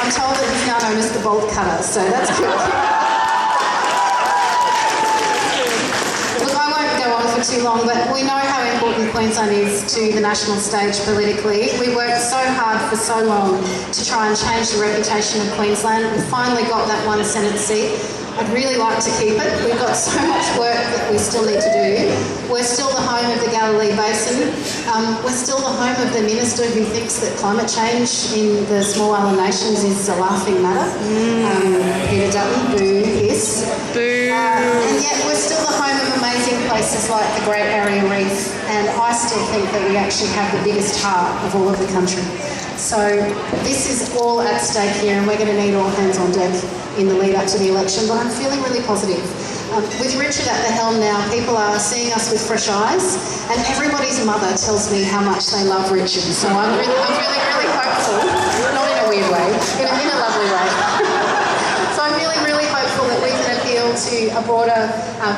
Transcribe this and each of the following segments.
I'm told that he's now known as the bolt cutter, so that's good. Look, I won't go on for too long, but we know how important Queensland is to the national stage politically. We worked so hard for so long to try and change the reputation of Queensland. We finally got that one Senate seat. I'd really like to keep it. We've got so much work that we still need to do. We're still the home of the Galilee Basin. We're still the home of the minister who thinks that climate change in the small island nations is a laughing matter. Peter Dutton, boo, yes. Boo. And yet we're still the home of amazing places like the Great Barrier Reef, and I still think that we actually have the biggest heart of all of the country. So this is all at stake here, and we're going to need all hands on deck in the lead up to the election, but I'm feeling really positive. With Richard at the helm now, people are seeing us with fresh eyes, and everybody's mother tells me how much they love Richard, so I'm really hopeful, not in a weird way, in a lovely way. So I'm really hopeful that we can appeal to a broader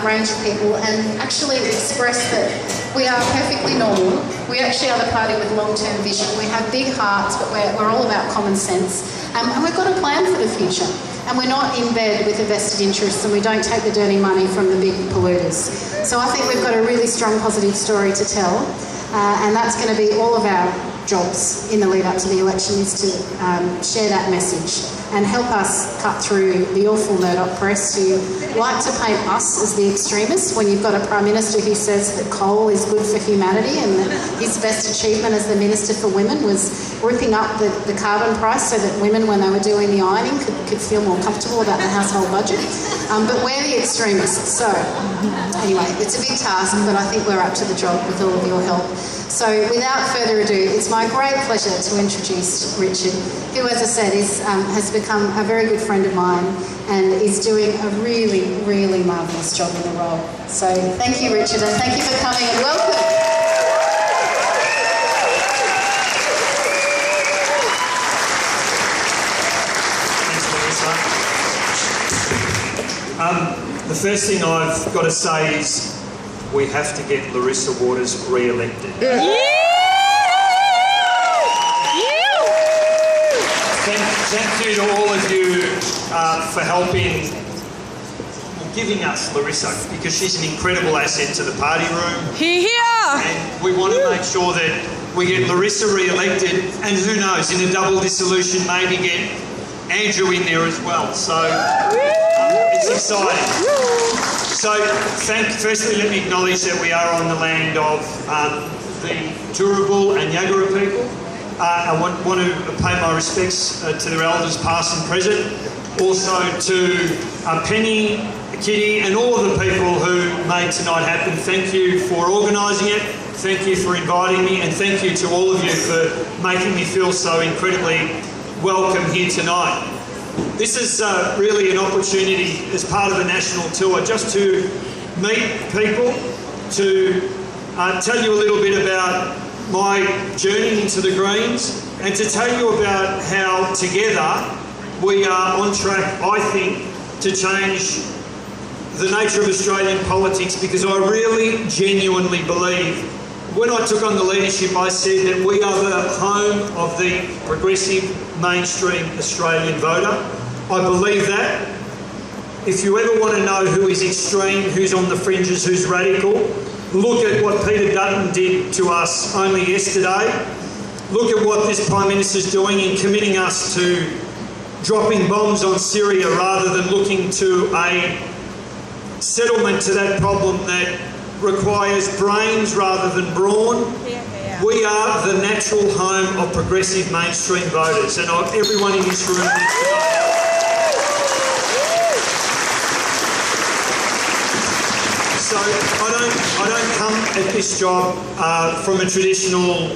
range of people and actually express that we are perfectly normal. We actually are the party with long-term vision. We have big hearts, but we're all about common sense, and we've got a plan for the future. And we're not in bed with a vested interests, and we don't take the dirty money from the big polluters. So I think we've got a really strong positive story to tell, and that's going to be all of our jobs in the lead up to the election, is to share that message and help us cut through the awful Murdoch press who like to paint us as the extremists when you've got a Prime Minister who says that coal is good for humanity, and that his best achievement as the Minister for Women was ripping up the carbon price so that women, when they were doing the ironing, could feel more comfortable about the household budget. But we're the extremists. So anyway, it's a big task, but I think we're up to the job with all of your help. So without further ado, it's my great pleasure to introduce Richard, who, as I said, has become a very good friend of mine and is doing a really marvellous job in the role. So thank you, Richard, and thank you for coming, and welcome. The first thing I've got to say is we have to get Larissa Waters re-elected. Thank you to all of you for helping, giving us Larissa, because she's an incredible asset to the party room. Here. And we want to make sure that we get Larissa re-elected, and who knows, in a double dissolution, maybe get Andrew in there as well. So it's exciting. So firstly, let me acknowledge that we are on the land of the Turrbal and Yagara people. I want to pay my respects to their elders past and present. Also to Penny, Kitty and all of the people who made tonight happen. Thank you for organising it. Thank you for inviting me, and thank you to all of you for making me feel so incredibly welcome here tonight. This is really an opportunity as part of a national tour just to meet people, to tell you a little bit about my journey into the Greens, and to tell you about how together we are on track, I think, to change the nature of Australian politics, because I really genuinely believe, when I took on the leadership, I said that we are the home of the progressive mainstream Australian voter. I believe that. If you ever want to know who is extreme, who's on the fringes, who's radical, look at what Peter Dutton did to us only yesterday. Look at what this Prime Minister's doing in committing us to dropping bombs on Syria rather than looking to a settlement to that problem that requires brains rather than brawn. We are the natural home of progressive mainstream voters, and everyone in this room needs to know that. So I don't come at this job from a traditional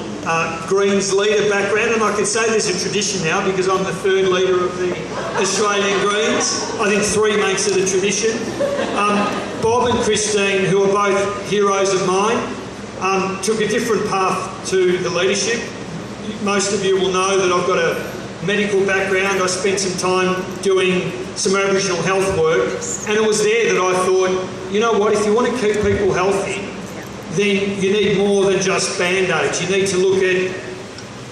Greens leader background, and I can say there's a tradition now because I'm the third leader of the Australian Greens. I think 3 makes it a tradition. Bob and Christine, who are both heroes of mine, took a different path to the leadership. Most of you will know that I've got a medical background. I spent some time doing some Aboriginal health work, and it was there that I thought, you know what, if you want to keep people healthy, then you need more than just Band-Aids. You need to look at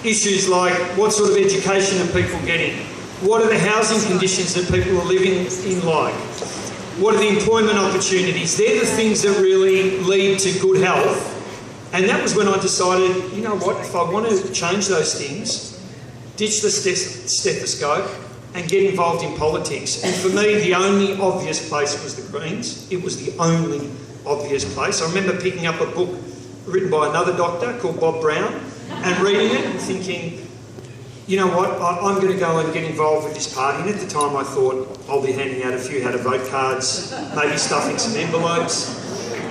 issues like what sort of education are people getting? What are the housing conditions that people are living in like? What are the employment opportunities? They're the things that really lead to good health. And that was when I decided, you know what, if I want to change those things, ditch the stethoscope and get involved in politics. And for me, the only obvious place was the Greens. It was the only obvious place. I remember picking up a book written by another doctor called Bob Brown and reading it and thinking, you know what, I'm going to go and get involved with this party. And at the time I thought I'll be handing out a few how-to-vote cards, maybe stuffing some envelopes.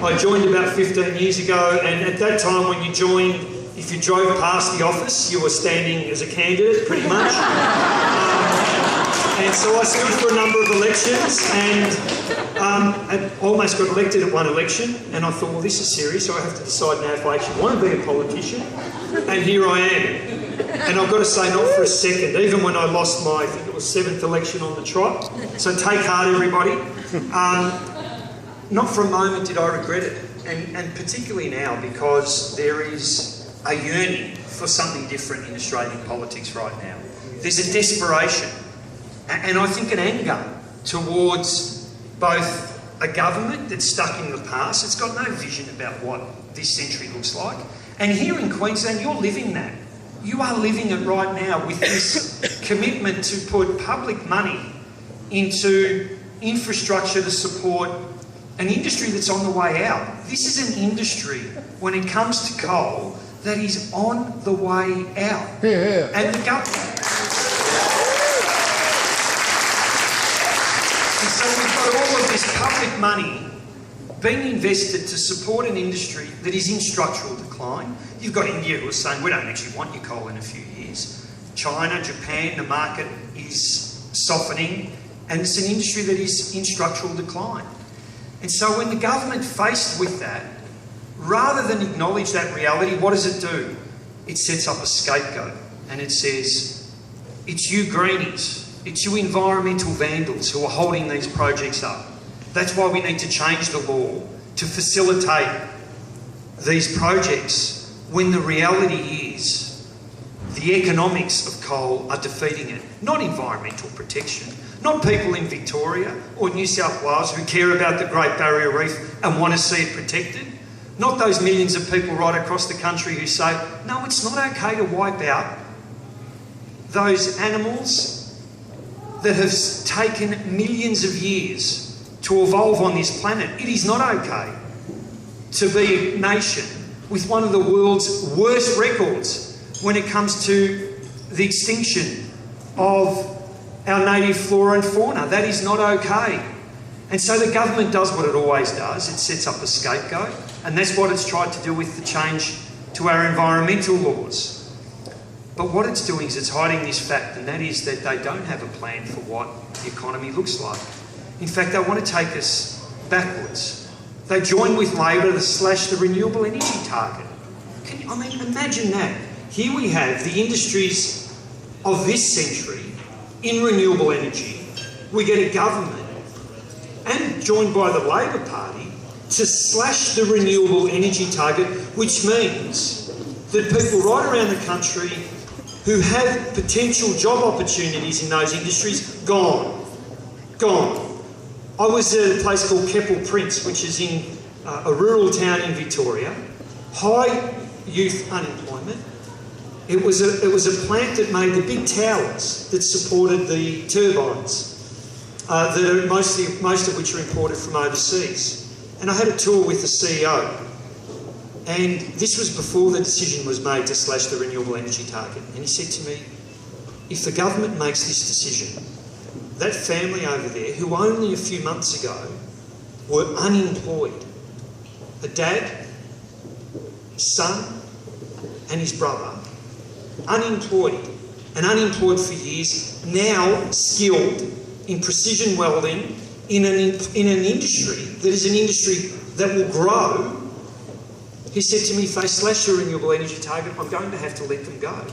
I joined about 15 years ago, and at that time when you joined, if you drove past the office, you were standing as a candidate, pretty much. And so I stood for a number of elections, and I almost got elected at one election, and I thought, well, this is serious, so I have to decide now if I actually want to be a politician. And here I am. And I've got to say, not for a second, even when I lost my, I think it was 7th election on the trot, so take heart, everybody. Not for a moment did I regret it, and particularly now, because there is a yearning for something different in Australian politics right now. There's a desperation, and I think an anger towards both a government that's stuck in the past, it's got no vision about what this century looks like, and here in Queensland, you're living that. You are living it right now with this commitment to put public money into infrastructure to support an industry that's on the way out. This is an industry, when it comes to coal, that is on the way out. Yeah. And the government... And so we've got all of this public money being invested to support an industry that is in structural decline. You've got India who are saying, we don't actually want your coal in a few years. China, Japan, the market is softening, and it's an industry that is in structural decline. And so when the government faced with that, rather than acknowledge that reality, what does it do? It sets up a scapegoat, and it says, it's you greenies, it's you environmental vandals who are holding these projects up. That's why we need to change the law to facilitate these projects, when the reality is the economics of coal are defeating it, not environmental protection, not people in Victoria or New South Wales who care about the Great Barrier Reef and want to see it protected, not those millions of people right across the country who say, no, it's not okay to wipe out those animals that have taken millions of years to evolve on this planet. It is not okay to be a nation with one of the world's worst records when it comes to the extinction of our native flora and fauna. That is not okay. And so the government does what it always does. It sets up a scapegoat, and that's what it's tried to do with the change to our environmental laws. But what it's doing is it's hiding this fact, and that is that they don't have a plan for what the economy looks like. In fact, they want to take us backwards. They joined with Labor to slash the renewable energy target. Imagine that. Here we have the industries of this century in renewable energy. We get a government, and joined by the Labor Party, to slash the renewable energy target, which means that people right around the country who have potential job opportunities in those industries, gone. I was at a place called Keppel Prince, which is in a rural town in Victoria. High youth unemployment. It was a plant that made the big towers that supported the turbines, that are most of which are imported from overseas. And I had a tour with the CEO, and this was before the decision was made to slash the renewable energy target. And he said to me, if the government makes this decision, that family over there, who only a few months ago were unemployed, a dad, son, and his brother, unemployed for years, now skilled in precision welding in an industry that is an industry that will grow. He said to me, if they slash the renewable energy target, I'm going to have to let them go.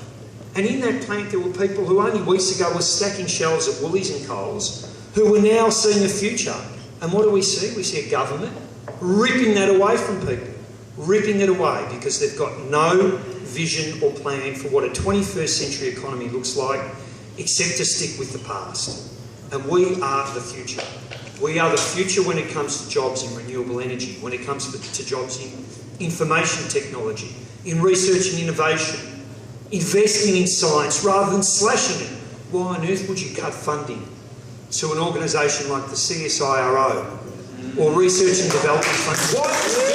And in that plant there were people who only weeks ago were stacking shelves at Woolies and Coles, who were now seeing a future. And what do we see? We see a government ripping that away from people. Ripping it away because they've got no vision or plan for what a 21st century economy looks like. except to stick with the past. And we are the future. We are the future when it comes to jobs in renewable energy, when it comes to jobs in information technology, in research and innovation, investing in science rather than slashing it. Why on earth would you cut funding to an organisation like the CSIRO or research and development funding? Why would you do that?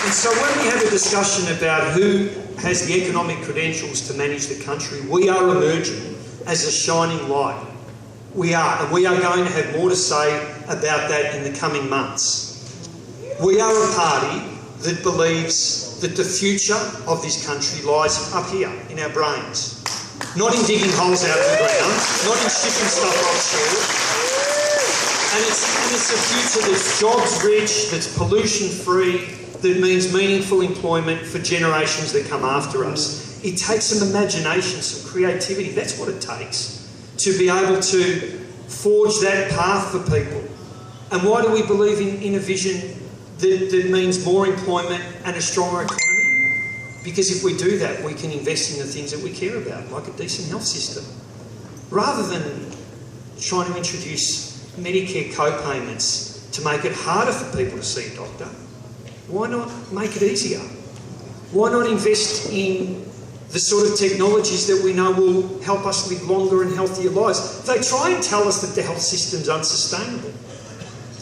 And so when we have a discussion about who has the economic credentials to manage the country, we are emerging as a shining light. We are, and we are going to have more to say about that in the coming months. We are a party that believes that the future of this country lies up here in our brains. Not in digging holes out of the ground, not in shipping stuff offshore. And it's a future that's jobs rich, that's pollution free, that means meaningful employment for generations that come after us. It takes some imagination, some creativity. That's what it takes to be able to forge that path for people. And why do we believe in a vision that means more employment and a stronger economy? Because if we do that, we can invest in the things that we care about, like a decent health system. Rather than trying to introduce Medicare co-payments to make it harder for people to see a doctor, why not make it easier? Why not invest in the sort of technologies that we know will help us live longer and healthier lives? They try and tell us that the health system's unsustainable.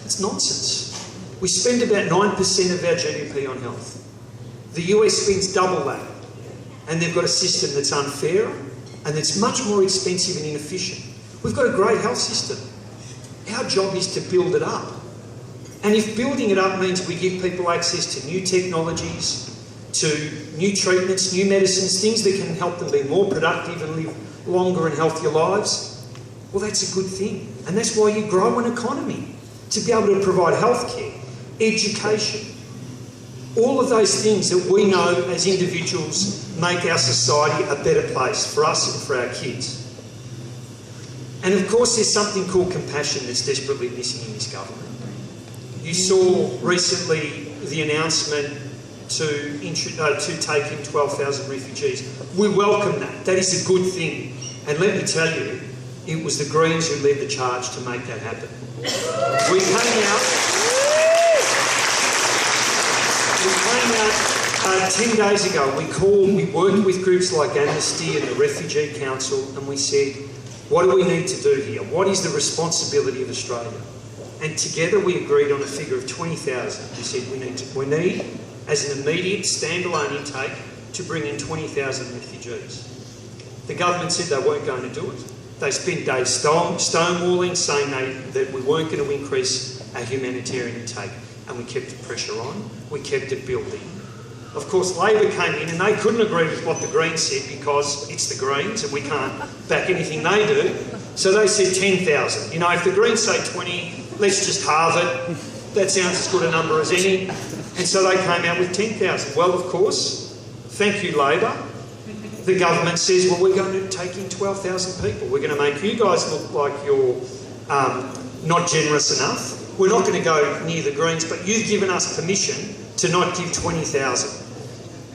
It's nonsense. We spend about 9% of our GDP on health. The US spends double that. And they've got a system that's unfair and that's much more expensive and inefficient. We've got a great health system. Our job is to build it up. And if building it up means we give people access to new technologies, to new treatments, new medicines, things that can help them be more productive and live longer and healthier lives, well, that's a good thing. And that's why you grow an economy, to be able to provide healthcare, education, all of those things that we know as individuals make our society a better place for us and for our kids. And of course, there's something called compassion that's desperately missing in this government. You saw recently the announcement to take in 12,000 refugees. We welcome that. That is a good thing. And let me tell you, it was the Greens who led the charge to make that happen. We came out 10 days ago. We worked with groups like Amnesty and the Refugee Council, and we said, what do we need to do here? What is the responsibility of Australia? And together we agreed on a figure of 20,000. We said we need, as an immediate standalone intake, to bring in 20,000 refugees. The government said they weren't going to do it. They spent days stonewalling, saying that we weren't going to increase our humanitarian intake. And we kept the pressure on. We kept it building. Of course, Labor came in and they couldn't agree with what the Greens said because it's the Greens and we can't back anything they do. So they said 10,000. You know, if the Greens say 20, let's just halve it. That sounds as good a number as any. And so they came out with 10,000. Well, of course, thank you, Labor. The government says, well, we're going to take in 12,000 people. We're going to make you guys look like you're not generous enough. We're not going to go near the Greens, but you've given us permission to not give 20,000.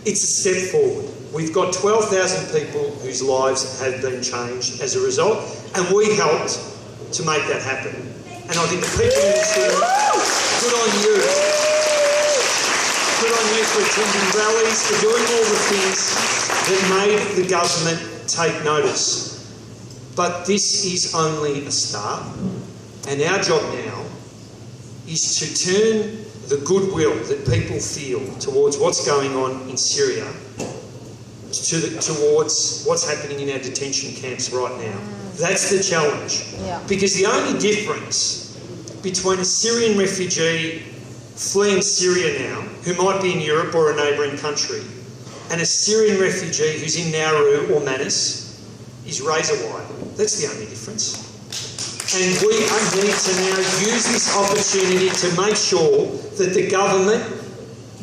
It's a step forward. We've got 12,000 people whose lives have been changed as a result, and we helped to make that happen. And I think the people in this room, good on you. Good on you for attending rallies, for doing all the things that made the government take notice. But this is only a start, and our job now is to turn the goodwill that people feel towards what's going on in Syria towards what's happening in our detention camps right now. That's the challenge. Yeah. Because the only difference between a Syrian refugee fleeing Syria now, who might be in Europe or a neighbouring country, and a Syrian refugee who's in Nauru or Manus is razor wire. That's the only difference. And we need to now use this opportunity to make sure that the government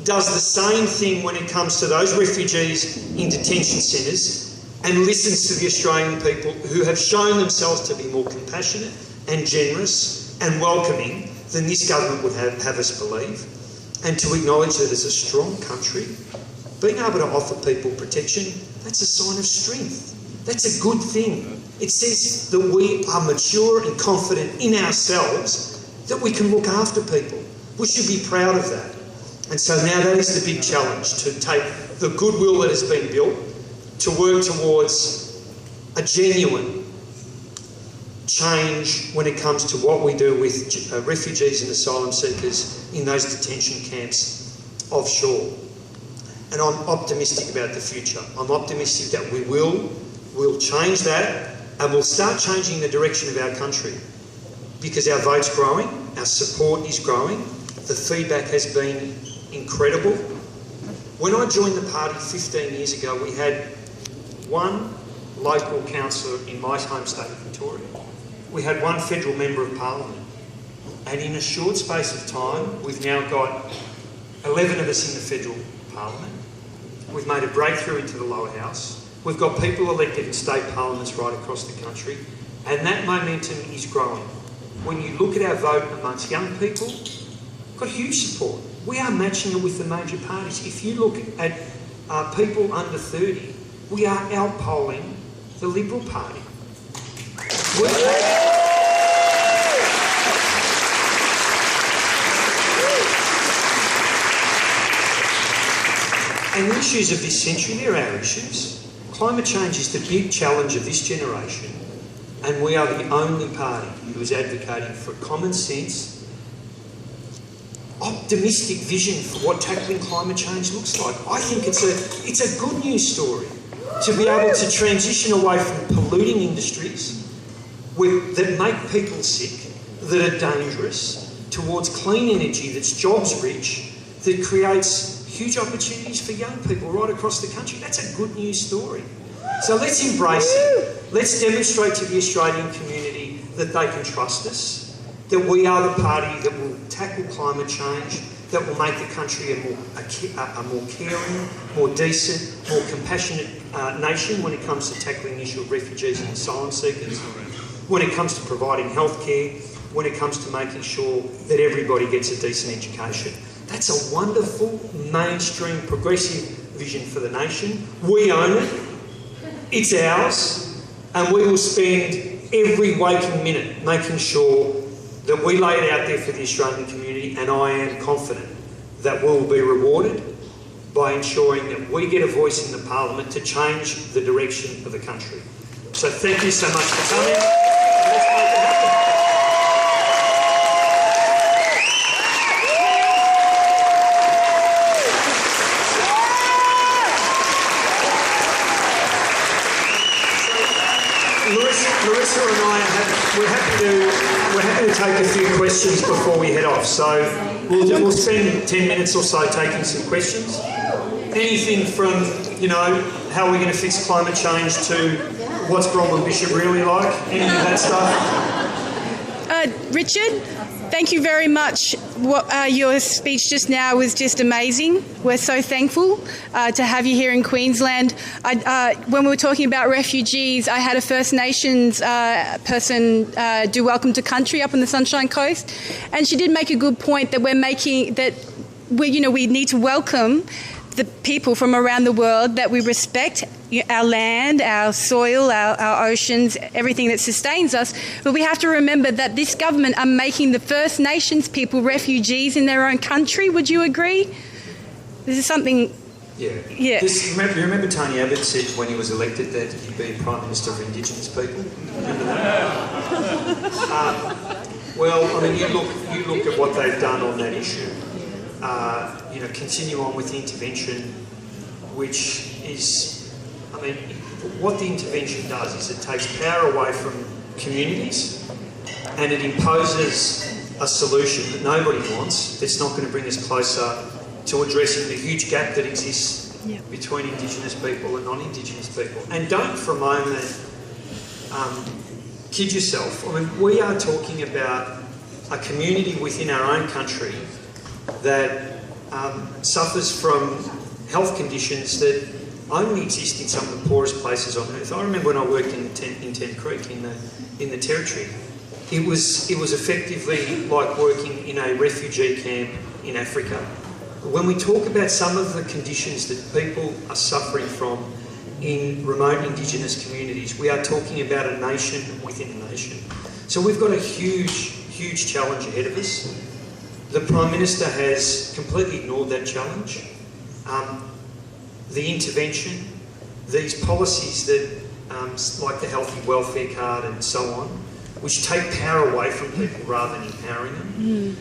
does the same thing when it comes to those refugees in detention centres and listens to the Australian people who have shown themselves to be more compassionate and generous and welcoming than this government would have us believe, and to acknowledge that it's a strong country, being able to offer people protection, that's a sign of strength. That's a good thing. It says that we are mature and confident in ourselves, that we can look after people. We should be proud of that. And so now that is the big challenge, to take the goodwill that has been built to work towards a genuine change when it comes to what we do with refugees and asylum seekers in those detention camps offshore. And I'm optimistic about the future. I'm optimistic that we'll change that, and we'll start changing the direction of our country, because our vote's growing, our support is growing, the feedback has been incredible. When I joined the party 15 years ago, we had one local councillor in my home state of Victoria. We had one federal member of parliament. And in a short space of time, we've now got 11 of us in the federal parliament. We've made a breakthrough into the lower house. We've got people elected in state parliaments right across the country. And that momentum is growing. When you look at our vote amongst young people, we've got huge support. We are matching it with the major parties. If you look at people under 30, we are outpolling the Liberal Party. And the issues of this century, they're our issues. Climate change is the big challenge of this generation, and we are the only party who is advocating for common sense, optimistic vision for what tackling climate change looks like. I think it's a good news story to be able to transition away from polluting industries that make people sick, that are dangerous, towards clean energy that's jobs rich, that creates huge opportunities for young people right across the country. That's a good news story. So let's embrace it. Let's demonstrate to the Australian community that they can trust us, that we are the party that will tackle climate change, that will make the country a more caring, more decent, more compassionate nation when it comes to tackling the issue of refugees and asylum seekers, when it comes to providing healthcare, when it comes to making sure that everybody gets a decent education. That's a wonderful, mainstream, progressive vision for the nation. We own it. It's ours. And we will spend every waking minute making sure that we lay it out there for the Australian community, and I am confident that we will be rewarded by ensuring that we get a voice in the Parliament to change the direction of the country. So thank you so much for coming. Let's make it happen. Larissa and I we're happy to take a few questions before we head off. So we'll spend 10 minutes or so taking some questions. Anything from, how are we going to fix climate change to what's Bronwyn Bishop really like? Any of that stuff? Richard, thank you very much. Your speech just now was just amazing. We're so thankful to have you here in Queensland. When we were talking about refugees, I had a First Nations person do Welcome to Country up on the Sunshine Coast, and she did make a good point that we need to welcome the people from around the world, that we respect our land, our soil, our oceans, everything that sustains us. But we have to remember that this government are making the First Nations people refugees in their own country. Would you agree? This is something... Yeah. Yeah. You remember Tony Abbott said when he was elected that he'd be Prime Minister for Indigenous people? Remember that? Well, I mean, you look at what they've done on that issue. Continue on with the intervention, which is, what the intervention does is it takes power away from communities and it imposes a solution that nobody wants, that's not going to bring us closer to addressing the huge gap that exists between Indigenous people and non-Indigenous people. And don't for a moment kid yourself. We are talking about a community within our own country that suffers from health conditions that only exist in some of the poorest places on earth. I remember when I worked in Tent Creek in the Territory. It was effectively like working in a refugee camp in Africa. when we talk about some of the conditions that people are suffering from in remote Indigenous communities, we are talking about a nation within a nation. So we've got a huge challenge ahead of us. The Prime Minister has completely ignored that challenge. The intervention, these policies that, like the healthy welfare card and so on, which take power away from people rather than empowering them.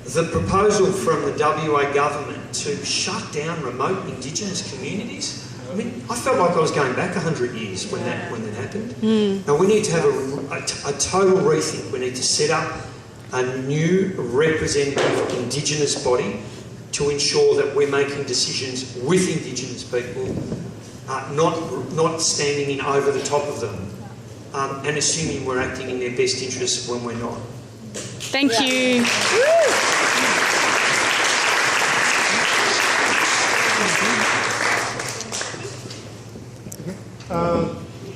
The proposal from the WA government to shut down remote Indigenous communities, I mean, I felt like I was going back 100 years when that happened. Now we need to have a total rethink. We need to set up a new representative Indigenous body to ensure that we're making decisions with Indigenous people, not standing in over the top of them, and assuming we're acting in their best interests when we're not. Thank you.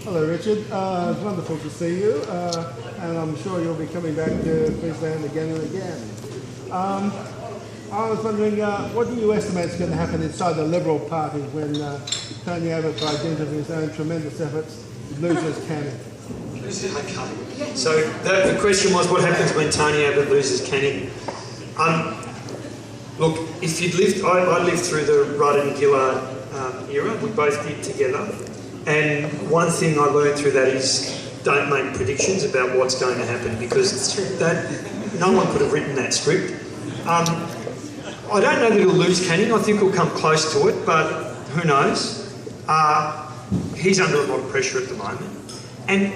Hello, Richard. It's wonderful to see you, and I'm sure you'll be coming back to Queensland again and again. I was wondering, what do you estimate is going to happen inside the Liberal Party when Tony Abbott, by dint of his own tremendous efforts, loses Canning? Okay. So the question was, what happens when Tony Abbott loses Canning? Look, if you'd lived, I lived through the Rudd and Gillard era. We both did together. And one thing I learned through that is don't make predictions about what's going to happen, because no one could have written that script. I don't know that he'll lose Canning. I think he'll come close to it, but who knows? He's under a lot of pressure at the moment. And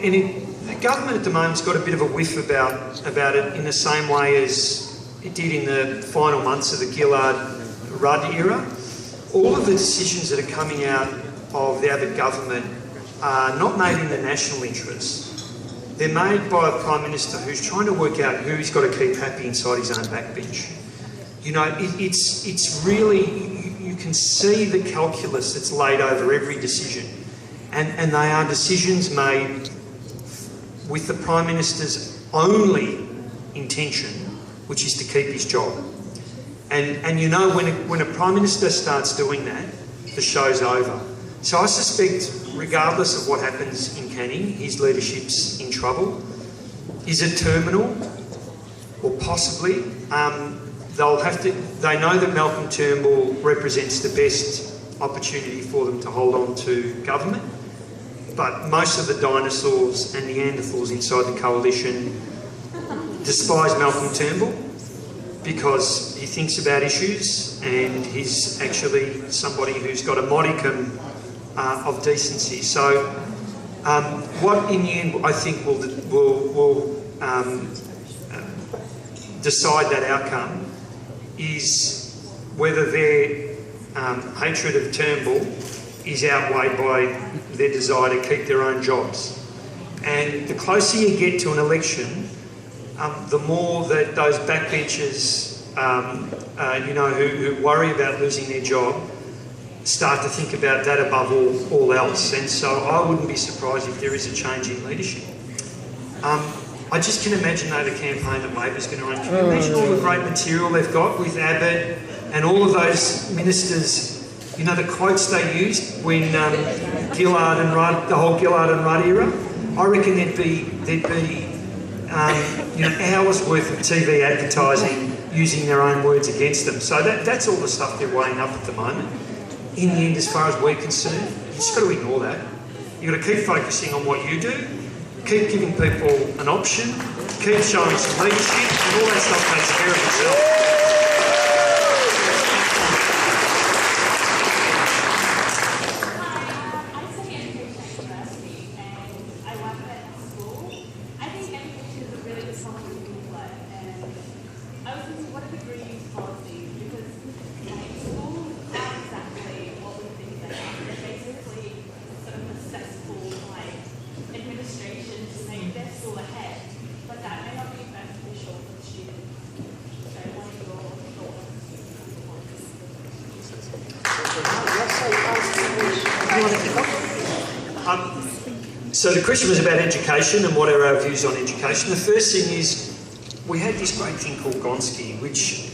the government at the moment's got a bit of a whiff about it in the same way as it did in the final months of the Gillard-Rudd era. All of the decisions that are coming out of the Abbott government are not made in the national interest. They're made by a Prime Minister who's trying to work out who he's got to keep happy inside his own backbench. You know, it's really, you can see the calculus that's laid over every decision. And they are decisions made with the Prime Minister's only intention, which is to keep his job. And you know, when a Prime Minister starts doing that, the show's over. So I suspect, regardless of what happens in Canning, his leadership's in trouble. Is it terminal? Or possibly. They know that Malcolm Turnbull represents the best opportunity for them to hold on to government. But most of the dinosaurs and Neanderthals inside the coalition despise Malcolm Turnbull because he thinks about issues and he's actually somebody who's got a modicum of decency. So what in the end I think will decide that outcome is whether their hatred of Turnbull is outweighed by their desire to keep their own jobs. And the closer you get to an election, the more that those backbenchers, who worry about losing their job, start to think about that above all else. And so I wouldn't be surprised if there is a change in leadership. I just can imagine, though, the campaign that Labor's going to run. Can you imagine all the great material they've got with Abbott and all of those ministers, you know, the quotes they used when Gillard and Rudd, the whole Gillard and Rudd era? I reckon there'd be hours worth of TV advertising using their own words against them. So that's all the stuff they're weighing up at the moment. In the end, as far as we're concerned, you just got to ignore that. You've got to keep focusing on what you do, keep giving people an option, keep showing some leadership, and all that stuff takes care of itself. So the question was about education and what are our views on education. The first thing is we had this great thing called Gonski, which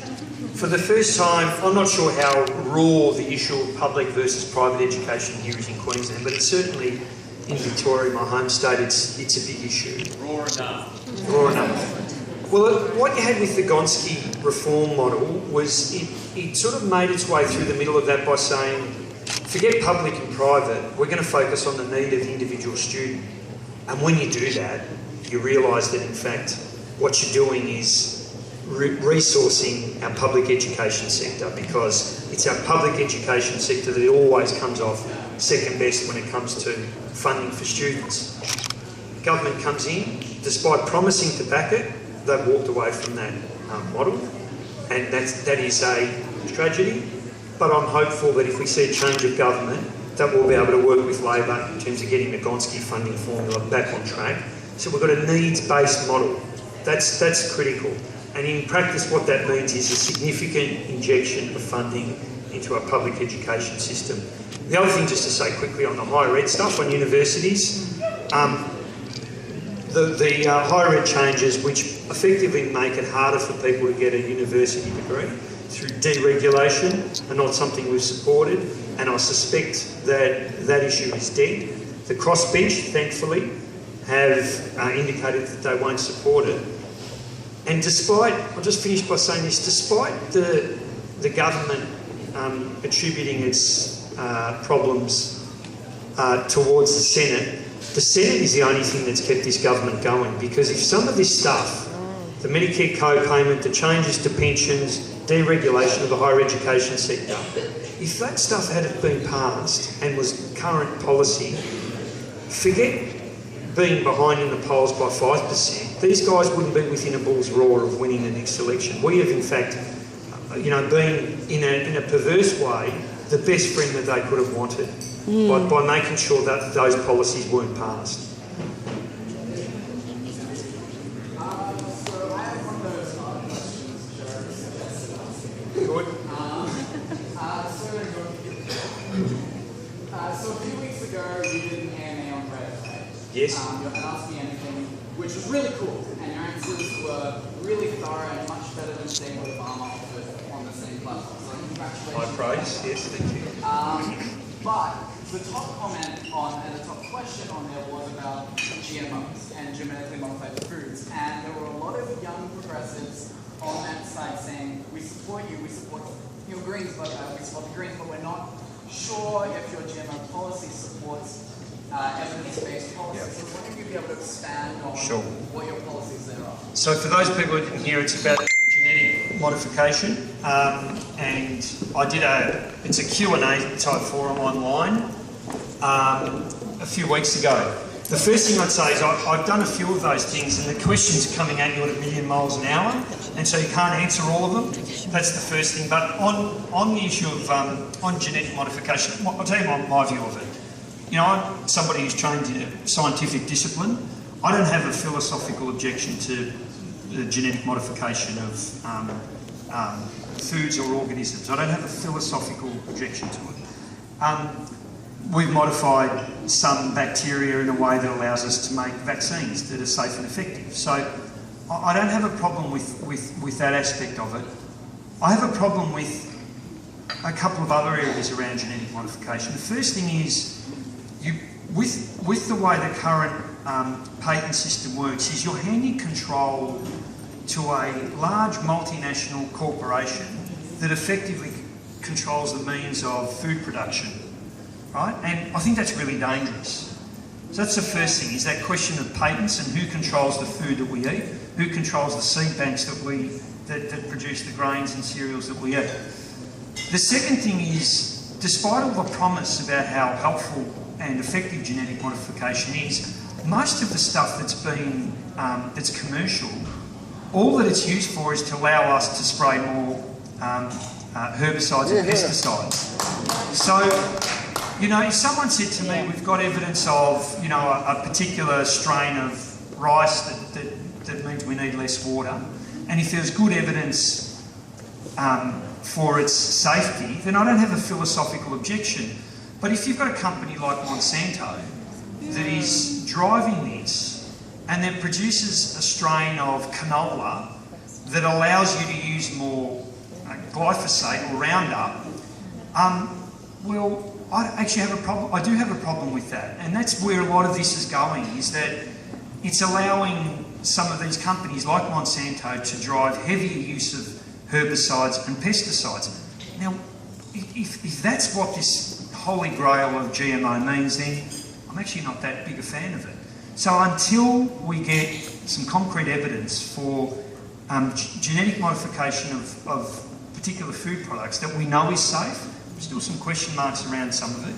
For the first time, I'm not sure how raw the issue of public versus private education here is in Queensland, but it's certainly in Victoria, my home state, it's a big issue. Raw enough. Raw enough. Well, what you had with the Gonski reform model was it sort of made its way through the middle of that by saying, forget public and private, we're going to focus on the need of the individual student. And when you do that, you realise that in fact what you're doing is resourcing our public education sector, because it's our public education sector that always comes off second best when it comes to funding for students. Government comes in, despite promising to back it, they've walked away from that model, and that is a tragedy. But I'm hopeful that if we see a change of government, that we'll be able to work with Labor in terms of getting the Gonski funding formula back on track. So we've got a needs-based model. That's critical. And in practice, what that means is a significant injection of funding into our public education system. The other thing, just to say quickly on the higher ed stuff, on universities, the higher ed changes, which effectively make it harder for people to get a university degree through deregulation, are not something we've supported, and I suspect that that issue is dead. The crossbench, thankfully, have indicated that they won't support it. And despite, I'll just finish by saying this, despite the government attributing its problems towards the Senate is the only thing that's kept this government going, because if some of this stuff, the Medicare co-payment, the changes to pensions, deregulation of the higher education sector, if that stuff had been passed and was current policy, forget being behind in the polls by 5%, these guys wouldn't be within a bull's roar of winning the next election. We have, in fact, been in a perverse way the best friend that they could have wanted by making sure that those policies weren't passed. So I have one of those questions, Good. So a few weeks ago, you did an AMA on Reddit, right? Yes. You had asked me anything, which was really cool, and your answers were really thorough and much better than saying what Obama offered on the same platform. So congratulations. High praise, yes, thank you. But the top comment and the top question on there was about GMOs and genetically modified foods, and there were a lot of young progressives on that side saying, we support you, we support your greens, but we support the greens, but we're not sure if your GMO policy supports evidence-based policies. So I was wondering if you'd be able to expand on what your policies there are. So for those people who didn't hear, it's about genetic modification, and it's a Q&A type forum online a few weeks ago. The first thing I'd say is I've done a few of those things, and the questions are coming at you at 1,000,000 miles an hour, and so you can't answer all of them. That's the first thing. But on the issue of on genetic modification, I'll tell you my view of it. I'm somebody who's trained in a scientific discipline. I don't have a philosophical objection to the genetic modification of foods or organisms. I don't have a philosophical objection to it. We've modified some bacteria in a way that allows us to make vaccines that are safe and effective. So I don't have a problem with that aspect of it. I have a problem with a couple of other areas around genetic modification. The first thing is, with the way the current patent system works, is you're handing control to a large multinational corporation that effectively controls the means of food production. Right? And I think that's really dangerous. So that's the first thing, is that question of patents and who controls the food that we eat, who controls the seed banks that produce the grains and cereals that we eat. The second thing is, despite all the promise about how helpful and effective genetic modification is, most of the stuff that's commercial, all that it's used for is to allow us to spray more herbicides and pesticides. So, if someone said to me, we've got evidence of, a particular strain of rice that means we need less water, and if there's good evidence for its safety, then I don't have a philosophical objection. But if you've got a company like Monsanto that is driving this and that produces a strain of canola that allows you to use more glyphosate or Roundup, well, I actually have a problem. I do have a problem with that, and that's where a lot of this is going. Is that it's allowing some of these companies like Monsanto to drive heavier use of herbicides and pesticides. Now, if that's what this holy grail of GMO means, then I'm actually not that big a fan of it. So until we get some concrete evidence for genetic modification of particular food products that we know is safe, there's still some question marks around some of it,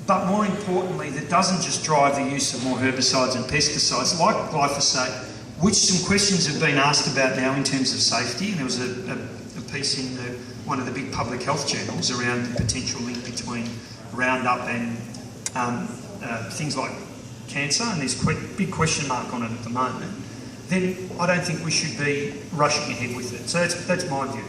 but more importantly, that doesn't just drive the use of more herbicides and pesticides like glyphosate, which some questions have been asked about now in terms of safety. And there was a piece in one of the big public health journals around the potential link between Roundup and things like cancer, and there's a big question mark on it at the moment. Then I don't think we should be rushing ahead with it. So that's my view.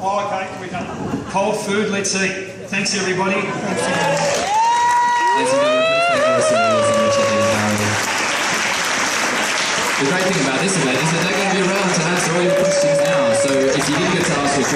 Oh, okay, we're done. Cold food, let's eat. Thanks, everybody. Ladies and gentlemen, please thank us and Richard and The great thing about this event is that they're going to be around to answer all your questions now. So if you didn't get to ask your